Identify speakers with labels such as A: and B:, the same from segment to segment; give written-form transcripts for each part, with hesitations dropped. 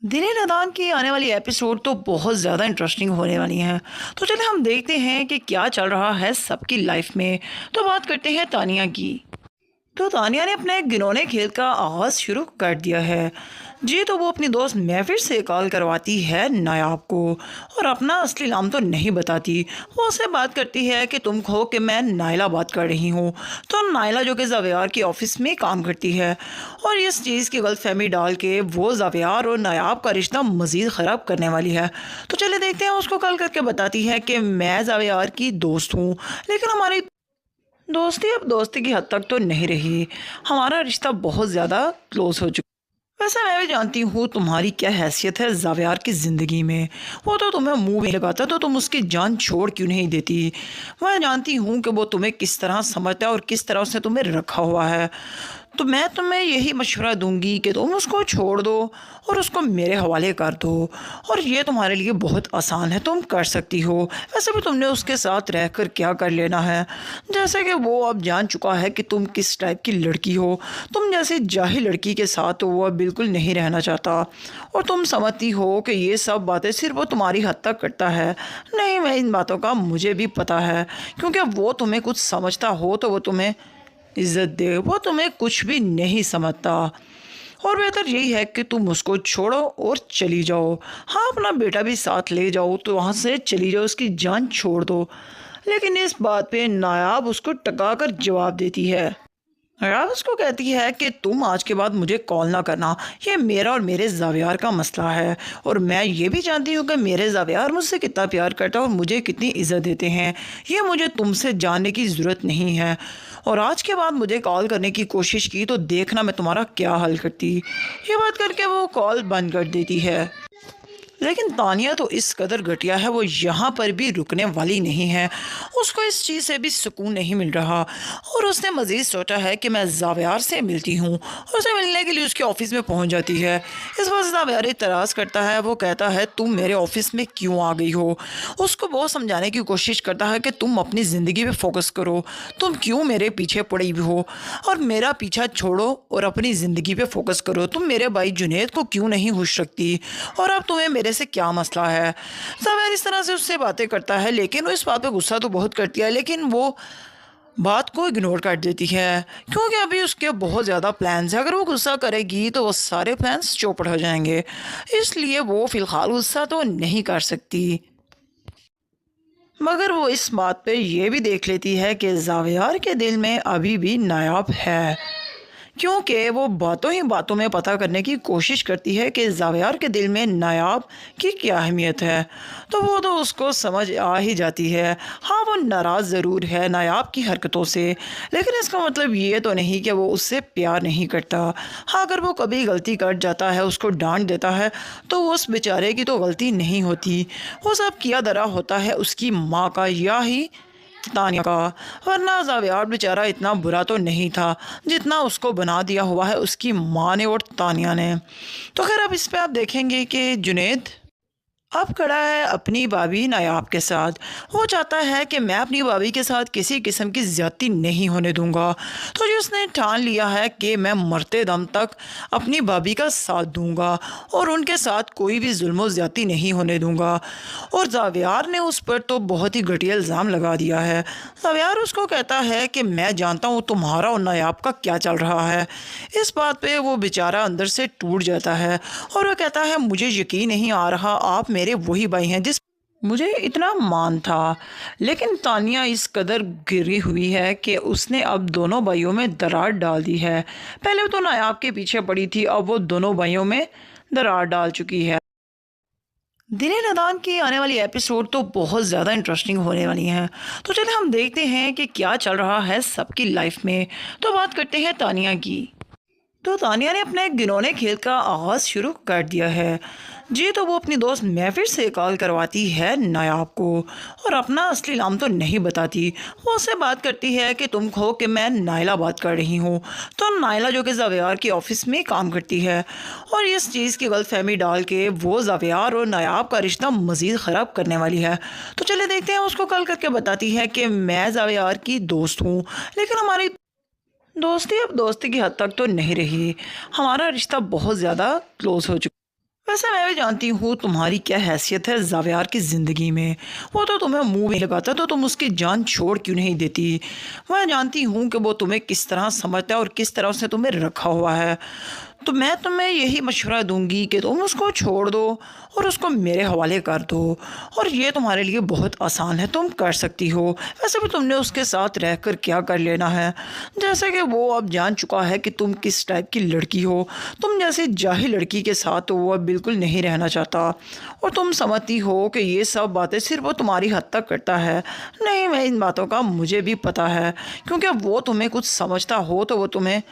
A: दिल नादान की आने वाली एपिसोड तो बहुत ज़्यादा इंटरेस्टिंग होने वाली हैं। तो चलिए हम देखते हैं कि क्या चल रहा है सबकी लाइफ में। तो बात करते हैं तानिया की। तो तानिया ने अपने एक घिनौने खेल का आगाज़ शुरू कर दिया है। जी तो वो अपनी दोस्त महफिर से कॉल करवाती है नायाब को और अपना असली नाम तो नहीं बताती। वो उससे बात करती है कि तुम कहो कि मैं नाइला बात कर रही हूँ। तो नाइला जो कि जावियार की ऑफिस में काम करती है और इस चीज़ की गलतफहमी डाल के वो जावियार और नायाब का रिश्ता मज़ीद ख़राब करने वाली है। तो चले देखते हैं उसको कॉल करके बताती है कि मैं जावियार की दोस्त हूँ, लेकिन हमारी दोस्ती अब दोस्ती की हद तक तो नहीं रही। हमारा रिश्ता बहुत ज़्यादा क्लोज हो चुका। वैसे मैं भी जानती हूँ तुम्हारी क्या हैसियत है ज़ावियार की ज़िंदगी में। वो तो तुम्हें मुंह में लगाता तो तुम उसकी जान छोड़ क्यों नहीं देती। मैं जानती हूँ कि वो तुम्हें किस तरह समझता है और किस तरह उसने तुम्हें रखा हुआ है। तो मैं तुम्हें यही मशवरा दूंगी कि तुम उसको छोड़ दो और उसको मेरे हवाले कर दो। और ये तुम्हारे लिए बहुत आसान है, तुम कर सकती हो। वैसे भी तुमने उसके साथ रहकर क्या कर लेना है। जैसे कि वो अब जान चुका है कि तुम किस टाइप की लड़की हो। तुम जैसी जाहिल लड़की के साथ तो वो अब बिल्कुल नहीं रहना चाहता और तुम समझती हो कि ये सब बातें सिर्फ वो तुम्हारी हद तक करता है। नहीं, मैं इन बातों का मुझे भी पता है, क्योंकि वो तुम्हें कुछ समझता हो तो वो तुम्हें इज्जत दे। वो तुम्हें कुछ भी नहीं समझता और बेहतर यही है कि तुम उसको छोड़ो और चली जाओ। हाँ, अपना बेटा भी साथ ले जाओ तो वहाँ से चली जाओ, उसकी जान छोड़ दो। लेकिन इस बात पे नायाब उसको टका कर जवाब देती है। नायाब उसको कहती है कि तुम आज के बाद मुझे कॉल ना करना। ये मेरा और मेरे जावियार का मसला है और मैं ये भी जानती हूँ कि मेरे जावियार मुझसे कितना प्यार करता है और मुझे कितनी इज्जत देते हैं। ये मुझे तुमसे जानने की ज़रूरत नहीं है। और आज के बाद मुझे कॉल करने की कोशिश की तो देखना मैं तुम्हारा क्या हल करती। ये बात करके वो कॉल बंद कर देती है। लेकिन तानिया तो इस कदर घटिया है, वो यहाँ पर भी रुकने वाली नहीं है। उसको इस चीज़ से भी सुकून नहीं मिल रहा और उसने मज़ीद सोचा है कि मैं जावियार से मिलती हूँ और उसे मिलने के लिए उसके ऑफिस में पहुँच जाती है। इस वजह से जावियार इतराज़ करता है। वो कहता है तुम मेरे ऑफिस में क्यों आ गई हो। उसको बहुत समझाने की कोशिश करता है कि तुम अपनी ज़िंदगी पे फोकस करो, तुम क्यों मेरे पीछे पड़ी हुई हो और मेरा पीछा छोड़ो और अपनी ज़िंदगी पे फोकस करो। तुम मेरे भाई जुनैद को क्यों नहीं खुश रखती और अब तुम्हें मेरे से क्या मसला है। जावेद इस तरह से उससे बातें करता है, लेकिन वो इस बात पे गुस्सा तो बहुत करती है, लेकिन वो बात को इग्नोर कर देती है क्योंकि अभी उसके बहुत ज़्यादा प्लान्स हैं। अगर वो गुस्सा करेगी तो वो सारे प्लान्स चौपट हो जाएंगे, इसलिए वो फ़िलहाल गुस्सा तो नहीं कर सकती। मगर वो इस बात पे ये भी देख लेती है कि जावियार के दिल में अभी भी नायाब है, क्योंकि वो बातों ही बातों में पता करने की कोशिश करती है कि जावियार के दिल में नायाब की क्या अहमियत है। तो वो तो उसको समझ आ ही जाती है। हाँ, वो नाराज़ ज़रूर है नायाब की हरकतों से, लेकिन इसका मतलब ये तो नहीं कि वो उससे प्यार नहीं करता। हाँ, अगर वो कभी गलती कर जाता है, उसको डांट देता है, तो उस बेचारे की तो गलती नहीं होती। वो सब किया धरा होता है उसकी माँ का या ही तानिया का। वरना जावियार बेचारा इतना बुरा तो नहीं था जितना उसको बना दिया हुआ है उसकी माँ ने और तानिया ने। तो खैर अब इस पे आप देखेंगे कि जुनैद अब खड़ा है अपनी भाभी नायाब के साथ। वो चाहता है कि मैं अपनी भाभी के साथ किसी किस्म की ज़्यादती नहीं होने दूंगा। तो जो उसने ठान लिया है कि मैं मरते दम तक अपनी भाभी का साथ दूंगा और उनके साथ कोई भी जुल्म ज़्यादती नहीं होने दूंगा। और जावियार ने उस पर तो बहुत ही घटिया इल्ज़ाम लगा दिया है। जावियार उसको कहता है कि मैं जानता हूँ तुम्हारा और नायाब का क्या चल रहा है। इस बात पे वो बेचारा अंदर से टूट जाता है और वो कहता है मुझे यकीन नहीं आ रहा आप मेरे वही भाई हैं जिस मुझे इतना मान था। लेकिन तानिया इस कदर गिरी हुई है कि उसने अब दोनों भाइयों में दरार डाल दी है। पहले तो नायाब के पीछे पड़ी थी, अब वो दोनों भाइयों में दरार डाल चुकी है। दिले नादान की आने वाली एपिसोड तो बहुत ज़्यादा इंटरेस्टिंग होने वाली हैं। तो चलिए हम देखते हैं कि क्या चल रहा है सबकी लाइफ में। तो बात करते हैं तानिया की। तो तानिया ने अपने एक घिनौने खेल का आगाज़ शुरू कर दिया है। जी तो वो अपनी दोस्त महफिर से कॉल करवाती है नायाब को और अपना असली नाम तो नहीं बताती। वो उससे बात करती है कि तुम कहो कि मैं नाइला बात कर रही हूँ। तो नाइला जो कि जावियार की ऑफिस में काम करती है और इस चीज़ की गलतफहमी डाल के वो जावियार और नायाब का रिश्ता मज़ीद ख़राब करने वाली है। तो चले देखते हैं उसको कॉल करके बताती है कि मैं जावियार की दोस्त हूँ, लेकिन हमारी दोस्ती अब दोस्ती की हद तक तो नहीं रही। हमारा रिश्ता बहुत ज़्यादा क्लोज हो चुका। वैसे मैं भी जानती हूँ तुम्हारी क्या हैसियत है ज़ावियार की ज़िंदगी में। वो तो तुम्हें मुँह में लगाता तो तुम उसकी जान छोड़ क्यों नहीं देती। मैं जानती हूँ कि वो तुम्हें किस तरह समझता है और किस तरह उसने तुम्हें रखा हुआ है। तो मैं तुम्हें यही मशवरा दूंगी कि तुम उसको छोड़ दो और उसको मेरे हवाले कर दो। और ये तुम्हारे लिए बहुत आसान है, तुम कर सकती हो। वैसे भी तुमने उसके साथ रहकर क्या कर लेना है। जैसे कि वो अब जान चुका है कि तुम किस टाइप की लड़की हो। तुम जैसी जाहिल लड़की के साथ तो वो अब बिल्कुल नहीं रहना चाहता। और तुम समझती हो कि ये सब बातें सिर्फ वो तुम्हारी हद तक करता है। नहीं, मैं इन बातों का मुझे भी पता है, क्योंकि वो तुम्हें कुछ समझता हो तो वो तुम्हें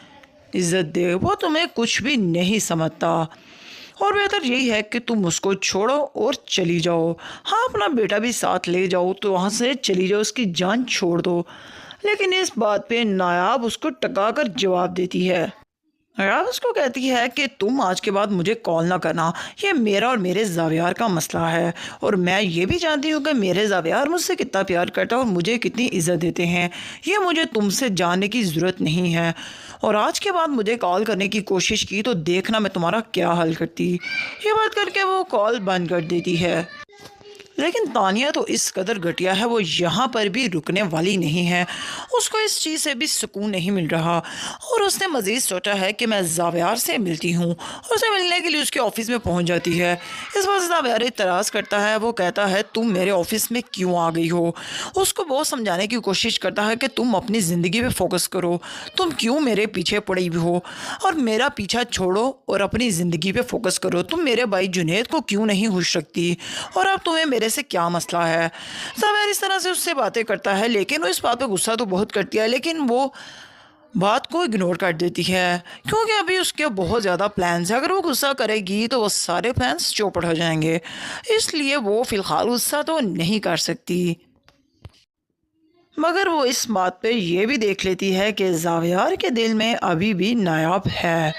A: इज्जत दे। वो तुम्हें कुछ भी नहीं समझता। और बेहतर यही है कि तुम उसको छोड़ो और चली जाओ। हाँ, अपना बेटा भी साथ ले जाओ, तो वहाँ से चली जाओ, उसकी जान छोड़ दो। लेकिन इस बात पे नायाब उसको टका कर जवाब देती है। नायाब उसको कहती है कि तुम आज के बाद मुझे कॉल ना करना। ये मेरा और मेरे ज़ावियार का मसला है। और मैं ये भी जानती हूँ कि मेरे ज़ावियार मुझसे कितना प्यार करता है और मुझे कितनी इज्जत देते हैं। ये मुझे तुमसे जानने की ज़रूरत नहीं है। और आज के बाद मुझे कॉल करने की कोशिश की तो देखना मैं तुम्हारा क्या हल करती। ये बात करके वो कॉल बंद कर देती है। लेकिन तानिया तो इस कदर घटिया है, वो यहाँ पर भी रुकने वाली नहीं है। उसको इस चीज़ से भी सुकून नहीं मिल रहा। और उसने मज़ीद सोचा है कि मैं ज़ावियार से मिलती हूँ। और उसे मिलने के लिए उसके ऑफिस में पहुँच जाती है। इस बात से ज़ावियार इतराज़ करता है। वो कहता है तुम मेरे ऑफिस में क्यों आ गई हो। उसको बहुत समझाने की कोशिश करता है कि तुम अपनी ज़िंदगी पे फोकस करो। तुम क्यों मेरे पीछे पड़ी हुई हो। और मेरा पीछा छोड़ो और अपनी ज़िंदगी पे फोकस करो। तुम मेरे भाई जुनैद को क्यों नहीं खुश रखती। और अब तुम्हें मेरे से क्या मसला है। ज़ावियार इस तरह से उससे बातें करता है, लेकिन वो इस बात पे गुस्सा तो बहुत करती है, लेकिन वो बात को इग्नोर कर देती है, क्योंकि अभी उसके बहुत ज़्यादा प्लान्स हैं। अगर वो गुस्सा करेगी तो वो सारे प्लान्स चौपट हो जाएंगे। इसलिए वो फ़िलहाल गुस्सा तो नहीं कर सकती। मगर वो इस बात पे ये भी देख लेती है कि ज़ावियार के दिल में अभी भी नायाब है,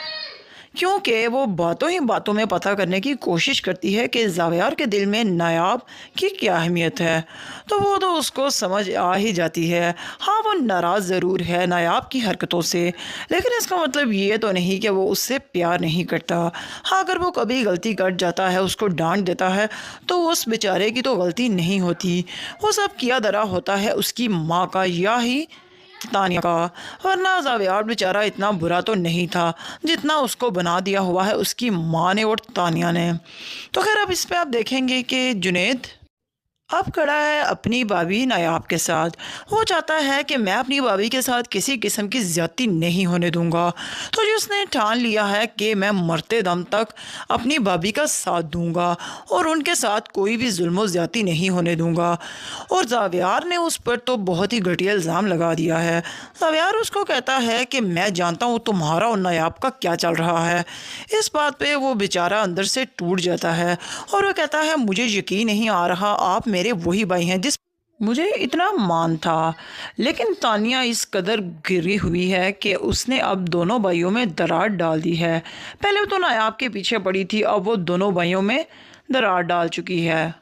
A: क्योंकि वो बातों ही बातों में पता करने की कोशिश करती है कि ज़ावियार के दिल में नायाब की क्या अहमियत है। तो वो तो उसको समझ आ ही जाती है। हाँ, वो नाराज़ ज़रूर है नायाब की हरकतों से, लेकिन इसका मतलब ये तो नहीं कि वो उससे प्यार नहीं करता। हाँ, अगर वो कभी गलती कर जाता है, उसको डांट देता है, तो उस बेचारे की तो गलती नहीं होती। वो सब किया धरा होता है उसकी माँ का या ही तानिया का। वरना ज़ावियार बेचारा इतना बुरा तो नहीं था जितना उसको बना दिया हुआ है उसकी माँ ने और तानिया ने। तो खैर, अब इस पे आप देखेंगे कि जुनैद अब खड़ा है अपनी भाभी नायाब के साथ। वो चाहता है कि मैं अपनी भाभी के साथ किसी किस्म की ज़्यादती नहीं होने दूंगा। तो जो उसने ठान लिया है कि मैं मरते दम तक अपनी भाभी का साथ दूंगा और उनके साथ कोई भी जुल्म ज़्यादती नहीं होने दूंगा। और ज़ावियार ने उस पर तो बहुत ही घटिया इल्ज़ाम लगा दिया है। ज़ावियार उसको कहता है कि मैं जानता हूँ तुम्हारा और नायाब का क्या चल रहा है। इस बात पे वो बेचारा अंदर से टूट जाता है और वो कहता है मुझे यकीन नहीं आ रहा, आप मेरे वही भाई हैं जिस मुझे इतना मान था। लेकिन तानिया इस कदर गिरी हुई है कि उसने अब दोनों भाइयों में दरार डाल दी है। पहले तो नायाब के पीछे पड़ी थी, अब वो दोनों भाइयों में दरार डाल चुकी है।